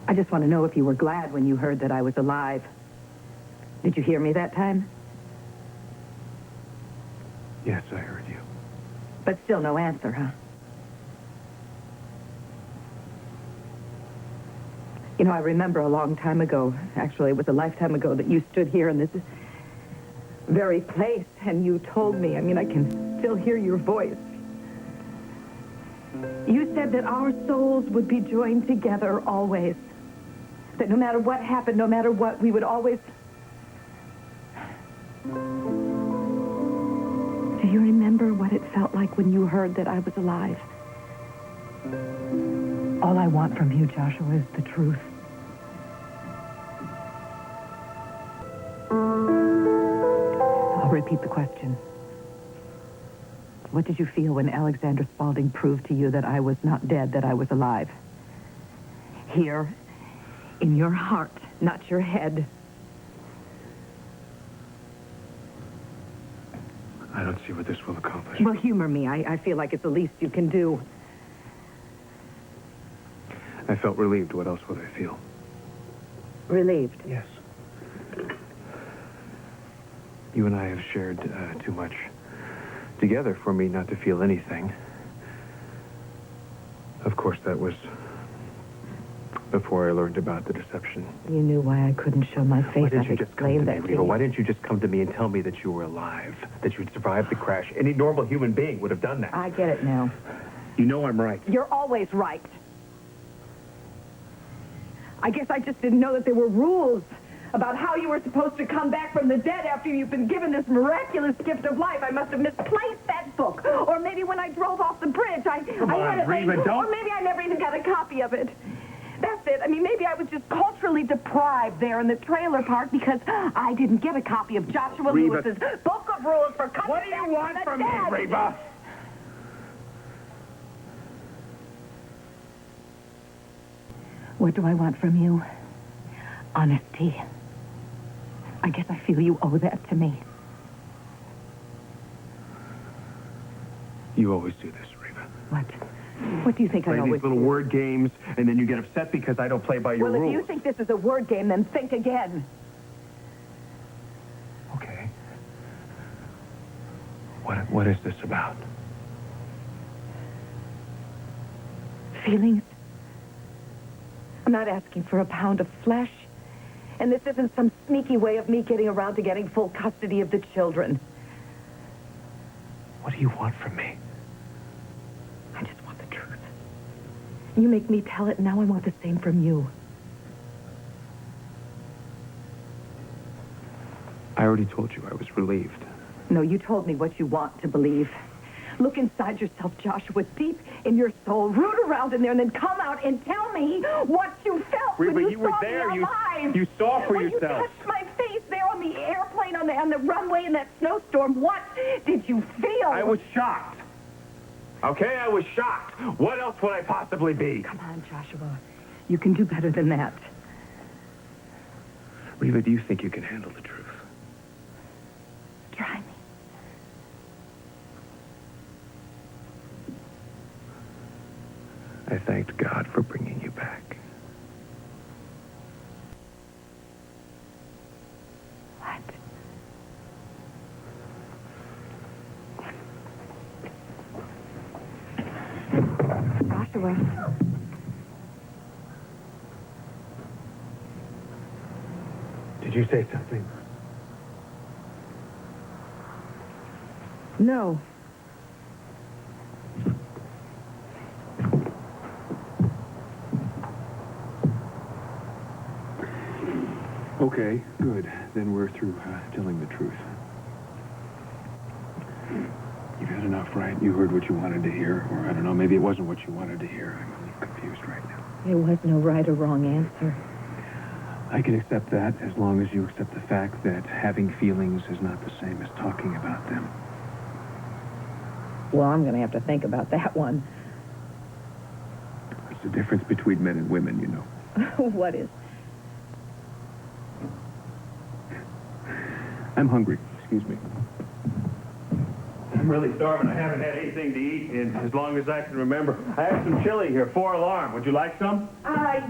I just want to know if you were glad when you heard that I was alive. Did you hear me that time? Yes, I heard you. But still no answer, huh? You know, I remember a long time ago, actually it was a lifetime ago, that you stood here in this very place and you told me, I mean, I can still hear your voice. You said that our souls would be joined together always. That no matter what happened, no matter what, we would always... Do you remember what it felt like when you heard that I was alive? All I want from you, Joshua, is the truth. I'll repeat the question. What did you feel when Alexander Spaulding proved to you that I was not dead, that I was alive? Here, in your heart, not your head. I don't see what this will accomplish. Well, humor me. I feel like it's the least you can do. I felt relieved. What else would I feel? Relieved? Yes. You and I have shared too much together for me not to feel anything. Of course, that was before I learned about the deception. You knew why I couldn't show my face. Why didn't you just come to me, that Reva? Why didn't you just come to me and tell me that you were alive, that you'd survived the crash? Any normal human being would have done that. I get it now. You know I'm right. You're always right. I guess I just didn't know that there were rules about how you were supposed to come back from the dead after you've been given this miraculous gift of life. I must have misplaced that book. Or maybe when I drove off the bridge, I had it. Reva, don't... Or maybe I never even got a copy of it. That's it. I mean, maybe I was just culturally deprived there in the trailer park because I didn't get a copy of Joshua Lewis's Book of Rules for coming What do you want from me, Reva? What do I want from you? Honesty. I guess I feel you owe that to me. You always do this, Reva. What? What do you think I Play always these little do? word games, and then you get upset because I don't play by your rules. Well, if you think this is a word game, then think again. Okay. What is this about? Feelings? I'm not asking for a pound of flesh. And this isn't some sneaky way of me getting around to getting full custody of the children. What do you want from me? I just want the truth. You make me tell it, and now I want the same from you. I already told you I was relieved. No, you told me what you want to believe. Look inside yourself, Joshua, deep in your soul. Root around in there and then come out and tell me what you felt Reva, when you were saw there. me alive. You saw for when yourself. You touched my face there on the airplane, on the runway in that snowstorm. What did you feel? I was shocked. Okay, I was shocked. What else would I possibly be? Come on, Joshua. You can do better than that. Reva, do you think you can handle the truth? Try me. I thanked God for bringing you back. What? Joshua. Did you say something? No. Okay, good. Then we're through telling the truth. You've had enough, right? You heard what you wanted to hear, or I don't know, maybe it wasn't what you wanted to hear. I'm a little confused right now. There was no right or wrong answer. I can accept that as long as you accept the fact that having feelings is not the same as talking about them. Well, I'm going to have to think about that one. There's a difference between men and women, you know. What is? I'm hungry. Excuse me. I'm really starving. I haven't had anything to eat in as long as I can remember. I have some chili here, 4 alarm. Would you like some?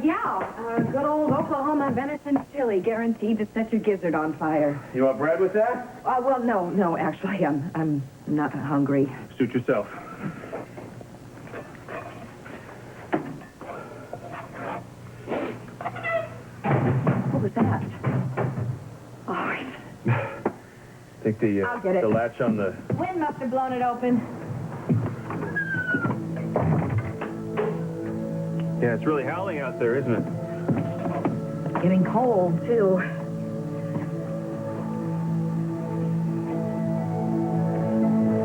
Yeah. Good old Oklahoma venison chili, guaranteed to set your gizzard on fire. You want bread with that? Well, no, actually, I'm not hungry. Suit yourself. What was that? Oh, Think I'll get it. the latch on the... wind must have blown it open. Yeah, it's really howling out there, isn't it? Getting cold, too.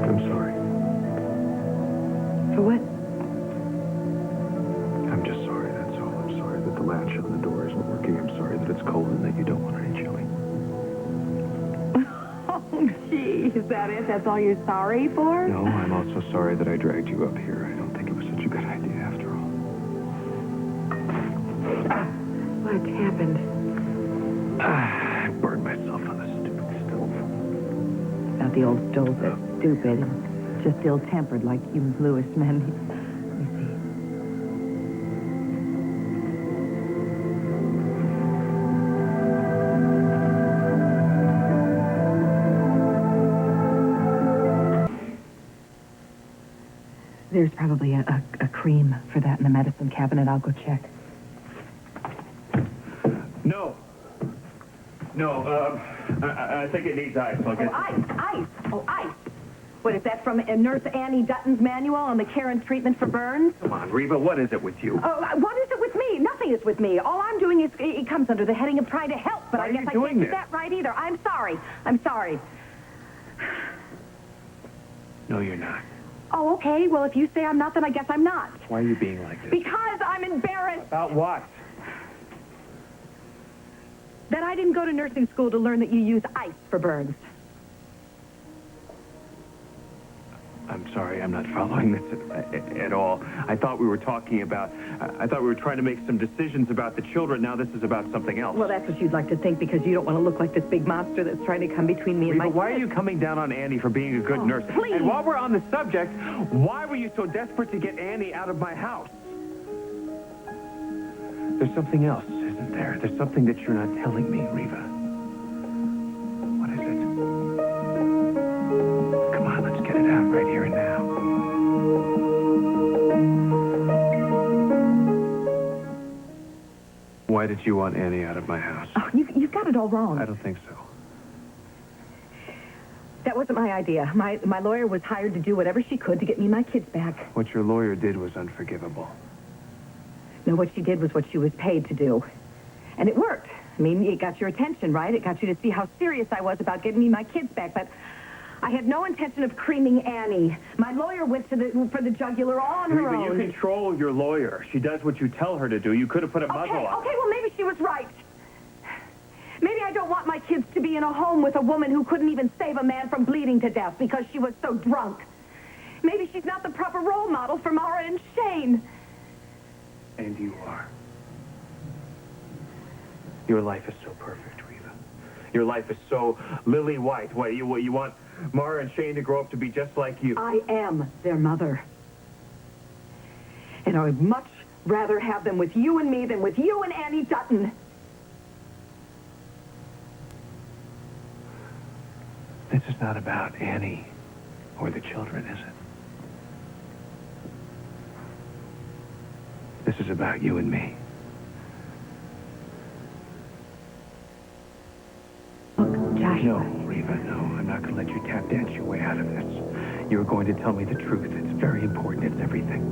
I'm sorry. For what? I'm just sorry, that's all. I'm sorry that the latch on the door isn't working. I'm sorry that it's cold and that you don't want any chili. Oh, gee, is that it? That's all you're sorry for? No, I'm also sorry that I dragged you up here. I don't think it was such a good idea after all. What happened? I burned myself on the stupid stove. Not the old stove that's stupid. Just ill-tempered like you Lewis men. Let me see. There's probably a cream for that in the medicine cabinet. I'll go check. No. No, I think it needs ice. I'll get... Ice. Oh, ice. What, is that from Nurse Annie Dutton's manual on the care and treatment for burns? Come on, Reva, what is it with you? Oh, what is it with me? Nothing is with me. All I'm doing is, it comes under the heading of trying to help, but Why I are guess you I doing can't do this? that right either. I'm sorry. No, you're not. Oh, okay. Well, if you say I'm not, then I guess I'm not. Why are you being like this? Because I'm embarrassed About what? that I didn't go to nursing school to learn that you use ice for burns. I'm sorry, I'm not following this at all. I thought we were talking about... I thought we were trying to make some decisions about the children. Now this is about something else. Well, that's what you'd like to think because you don't want to look like this big monster that's trying to come between me and Reva, my why are kids. you coming down on Annie for being a good Oh, nurse? please. And while we're on the subject, why were you so desperate to get Annie out of my house? There's something else, isn't there? There's something that you're not telling me, Reva. What is it? Come on, let's get it out right here and now. Why did you want Annie out of my house? Oh, you've got it all wrong. I don't think so. That wasn't my idea. My lawyer was hired to do whatever she could to get me my kids back. What your lawyer did was unforgivable. No, what she did was what she was paid to do. And it worked. I mean, it got your attention, right? It got you to see how serious I was about getting me my kids back. But I had no intention of creaming Annie. My lawyer went for the jugular all on her Reva, own. you control your lawyer. She does what you tell her to do. You could have put a muzzle on. Okay, well, maybe she was right. Maybe I don't want my kids to be in a home with a woman who couldn't even save a man from bleeding to death because she was so drunk. Maybe she's not the proper role model for Mara and Shane. And you are. Your life is so perfect, Reva. Your life is so lily white. What, you want Mara and Shane to grow up to be just like you? I am their mother. And I would much rather have them with you and me than with you and Annie Dutton. This is not about Annie or the children, is it? This is about you and me. Look, Josh. No, Reva, no. I'm not going to let you tap dance your way out of this. You're going to tell me the truth. It's very important. It's everything.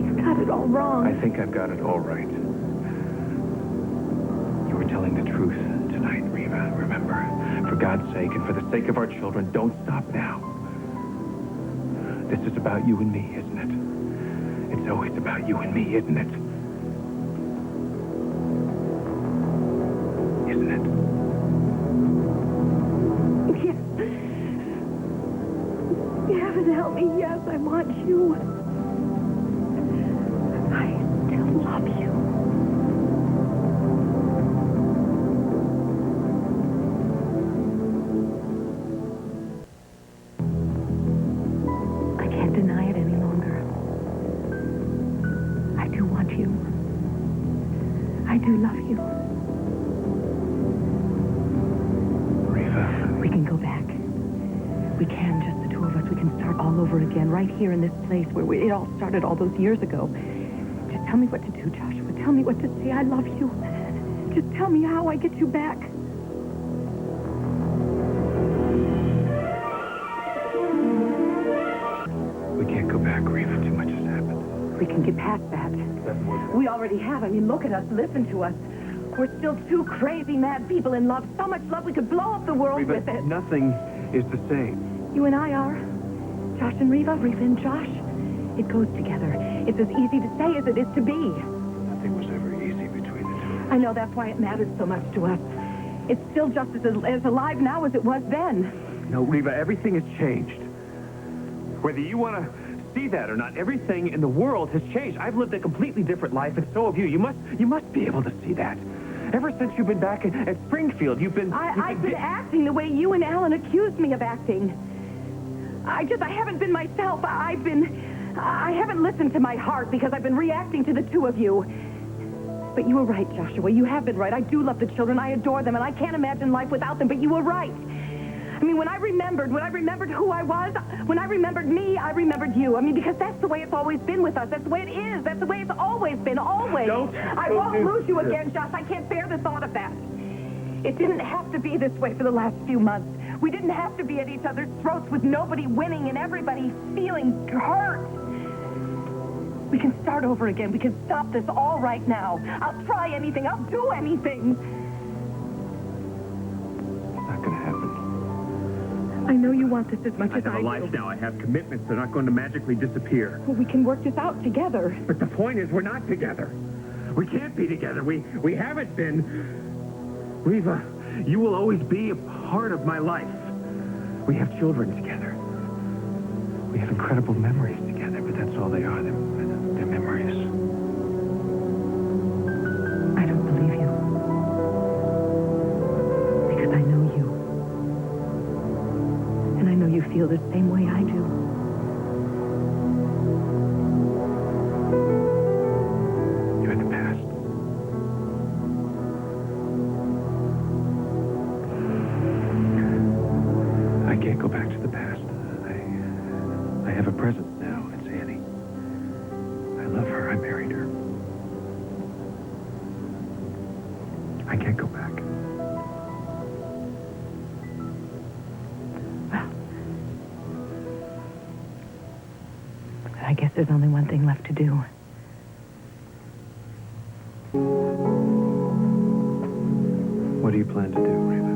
You've got it all wrong. I think I've got it all right. You were telling the truth tonight, Reva. Remember, for God's sake and for the sake of our children, don't stop now. This is about you and me, isn't it? It's always about you and me, isn't it? Isn't it? Yes. Heaven help me, yes, I want you. I still love you. I do love you. Reva. We can go back. We can, just the two of us. We can start all over again, right here in this place where it all started all those years ago. Just tell me what to do, Joshua. Tell me what to say. I love you. Just tell me how I get you back. We can't go back, Reva. Too much has happened. We can get past that. We already have. I mean, look at us. Listen to us. We're still two crazy, mad people in love. So much love we could blow up the world Reva, with it. nothing is the same. You and I are. Josh and Reva, Reva and Josh. It goes together. It's as easy to say as it is to be. Nothing was ever easy between the two of us. I know that's why it matters so much to us. It's still just as alive now as it was then. No, Reva, everything has changed. Whether you want to see that or not, everything in the world has changed. I've lived a completely different life, and so have you. You must be able to see that. Ever since you've been back at Springfield, you've been... I've been acting the way you and Alan accused me of acting. I haven't been myself. I haven't listened to my heart because I've been reacting to the two of you. But you were right, Joshua. You have been right. I do love the children. I adore them, and I can't imagine life without them, but you were right. I mean, when I remembered who I was, when I remembered me, I remembered you. I mean, because that's the way it's always been with us. That's the way it is. That's the way it's always been, always. I won't lose you again, Josh. I can't bear the thought of that. It didn't have to be this way for the last few months. We didn't have to be at each other's throats with nobody winning and everybody feeling hurt. We can start over again. We can stop this all right now. I'll try anything. I'll do anything. It's not going to happen. I know you want this as much as I do. I have a life now. I have commitments. They're not going to magically disappear. Well, we can work this out together. But the point is, we're not together. We can't be together. We haven't been. Reva, you will always be a part of my life. We have children together. We have incredible memories together, but that's all they are. They're memories. I don't believe you. Because I know you. And I know you feel the same way I do. You're in the past. I can't go back to the past. I have a present now. It's Annie. I love her. I married her. I can't go back. I guess there's only one thing left to do. What do you plan to do, Reva?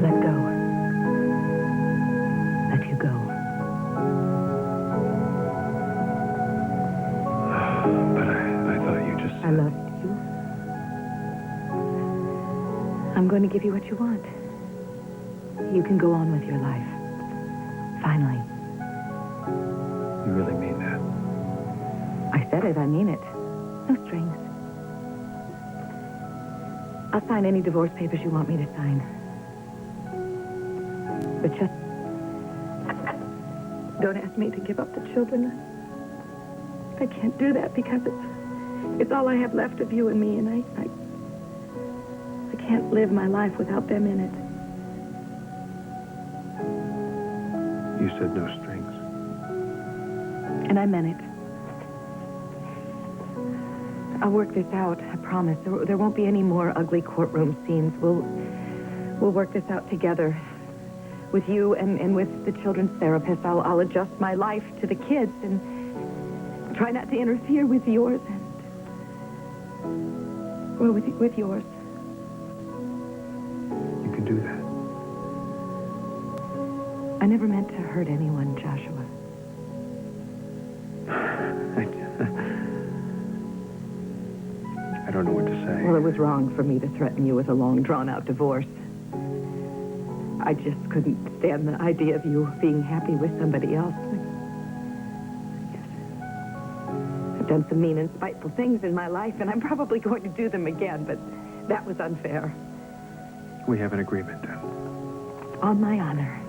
Let go. Let you go. But I thought you just said... I loved you. I'm going to give you what you want. You can go on with your life. Finally. You really mean that? I said it, I mean it. No strings. I'll sign any divorce papers you want me to sign. But just don't ask me to give up the children. I can't do that because it's all I have left of you and me, and I can't live my life without them in it. You said no strings. And I meant it. I'll work this out, I promise. There won't be any more ugly courtroom scenes. We'll work this out together. With you and with the children's therapist. I'll adjust my life to the kids and try not to interfere with yours and... Well, with yours. You can do that. I never meant to hurt anyone, Joshua. I don't know what to say. Well, it was wrong for me to threaten you with a long, drawn-out divorce. I just couldn't stand the idea of you being happy with somebody else. I've done some mean and spiteful things in my life, and I'm probably going to do them again, but that was unfair. We have an agreement, then. On my honor.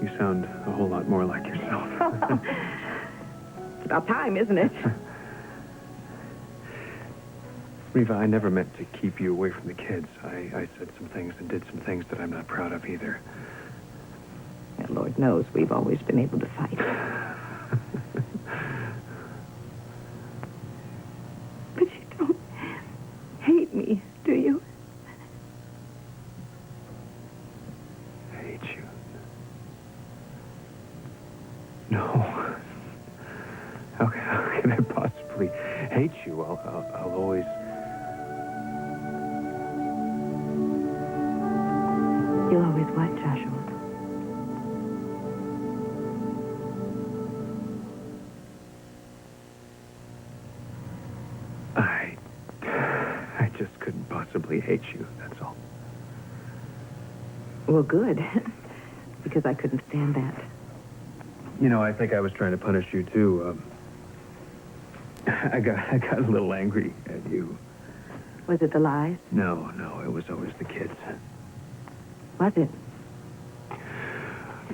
You sound a whole lot more like yourself. It's about time, isn't it? Reva, I never meant to keep you away from the kids. I said some things and did some things that I'm not proud of either. And Lord knows we've always been able to fight. But you don't hate me, do you? Hate you? No. How can I possibly hate you? I'll always... You'll always what, Joshua? I just couldn't possibly hate you, that's all. Well, good. Because I couldn't stand that. You know, I think I was trying to punish you, too. I got a little angry at you. Was it the lies? No, it was always the kids. Was it?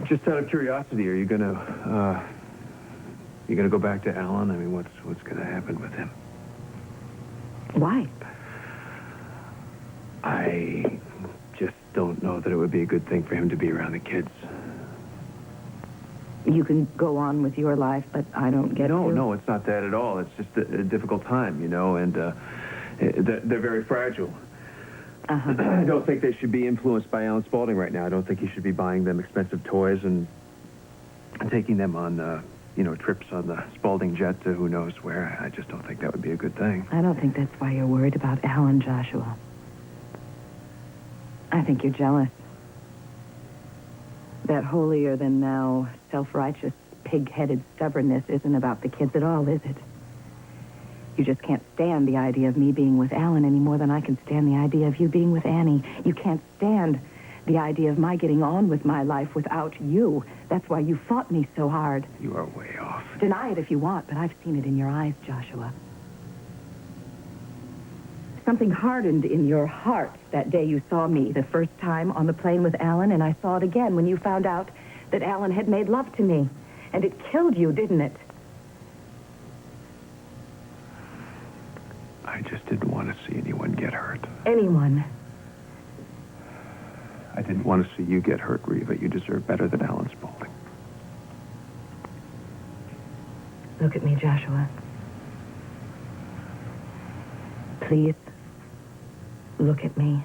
Just out of curiosity, are you gonna go back to Alan? I mean, what's gonna happen with him? Why? I just don't know that it would be a good thing for him to be around the kids. You can go on with your life, but I don't get to. No, it's not that at all. It's just a difficult time, you know, and they're very fragile. Uh-huh. I don't think they should be influenced by Alan Spaulding right now. I don't think he should be buying them expensive toys and taking them on, trips on the Spaulding jet to who knows where. I just don't think that would be a good thing. I don't think that's why you're worried about Alan, Joshua. I think you're jealous. That holier-than-thou, self-righteous, pig-headed stubbornness isn't about the kids at all, is it? You just can't stand the idea of me being with Alan any more than I can stand the idea of you being with Annie. You can't stand the idea of my getting on with my life without you. That's why you fought me so hard. You are way off. Deny it if you want, but I've seen it in your eyes, Joshua. Something hardened in your heart that day you saw me the first time on the plane with Alan, and I saw it again when you found out that Alan had made love to me. And it killed you, didn't it? I just didn't want to see anyone get hurt. Anyone. I didn't want to see you get hurt, Reva. You deserve better than Alan Spaulding. Look at me, Joshua. Please, look at me.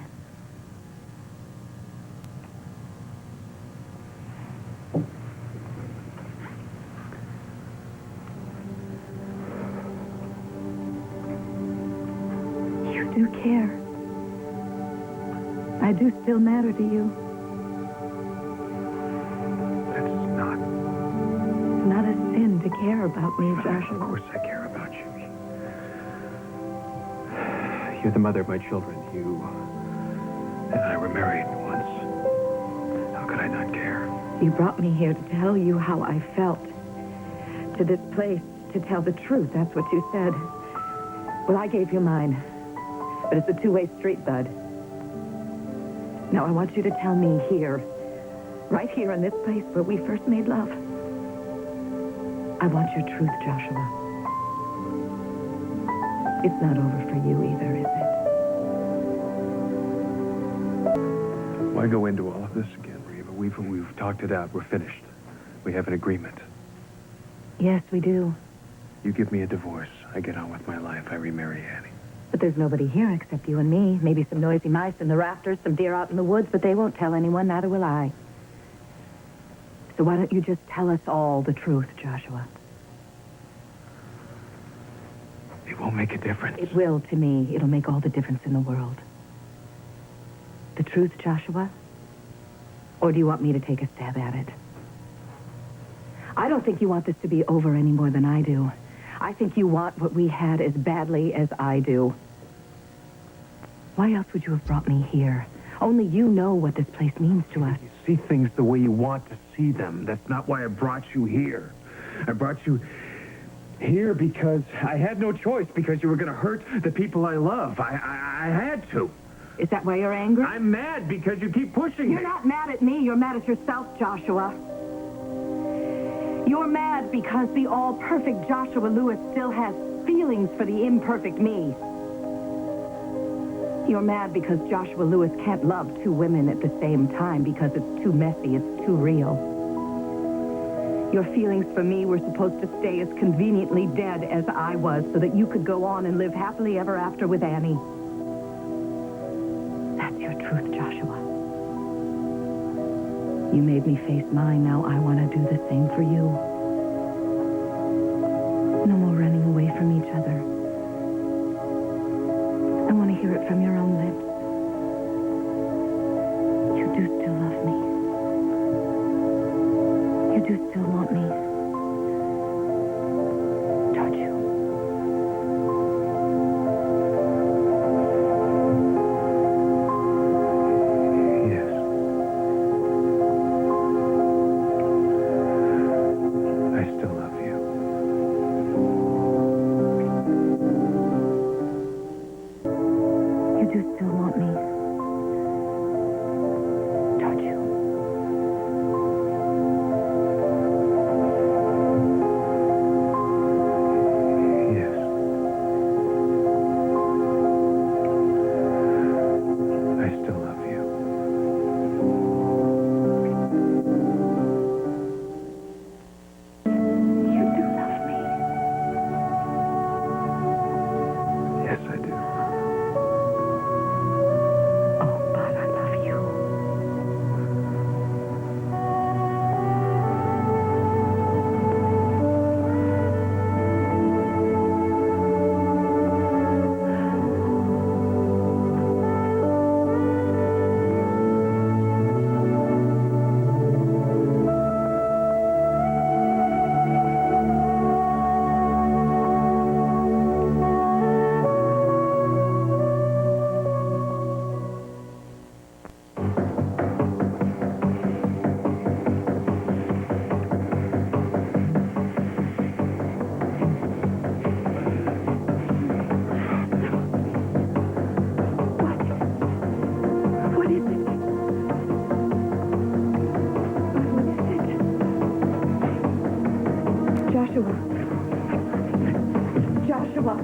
You do care. I do still matter to you. That's not... It's not a sin to care about me, Joshua. Of course I care about you. You're the mother of my children. You and I were married once. How could I not care? You brought me here to tell you how I felt. To this place to tell the truth. That's what you said. Well, I gave you mine. But it's a two-way street, bud. Now, I want you to tell me here, right here in this place where we first made love. I want your truth, Joshua. It's not over for you either, is it? Why go into all of this again, Reva? We've talked it out. We're finished. We have an agreement. Yes, we do. You give me a divorce. I get on with my life. I remarry Annie. But there's nobody here except you and me. Maybe some noisy mice in the rafters, some deer out in the woods, but they won't tell anyone, neither will I. So why don't you just tell us all the truth, Joshua? It won't make a difference. It will to me. It'll make all the difference in the world. The truth, Joshua? Or do you want me to take a stab at it? I don't think you want this to be over any more than I do. I think you want what we had as badly as I do. Why else would you have brought me here? Only you know what this place means to us. You see things the way you want to see them. That's not why I brought you here. I brought you here because I had no choice, because you were going to hurt the people I love. I had to. Is that why you're angry? I'm mad because you keep pushing me. You're not mad at me. You're mad at yourself, Joshua. You're mad because the all-perfect Joshua Lewis still has feelings for the imperfect me. You're mad because Joshua Lewis can't love two women at the same time because it's too messy, it's too real. Your feelings for me were supposed to stay as conveniently dead as I was so that you could go on and live happily ever after with Annie. That's your truth, Joshua. You made me face mine. Now I want to do the same for you. No more running away from each other. I want to hear it from your own lips. You do still love me. You do still want me. Don't you? Yes. I still love you. You do still want me. Don't you? Yes. I still love you. You do love me. Yes, I do. Oh, but I love you. What is it? Joshua. Joshua.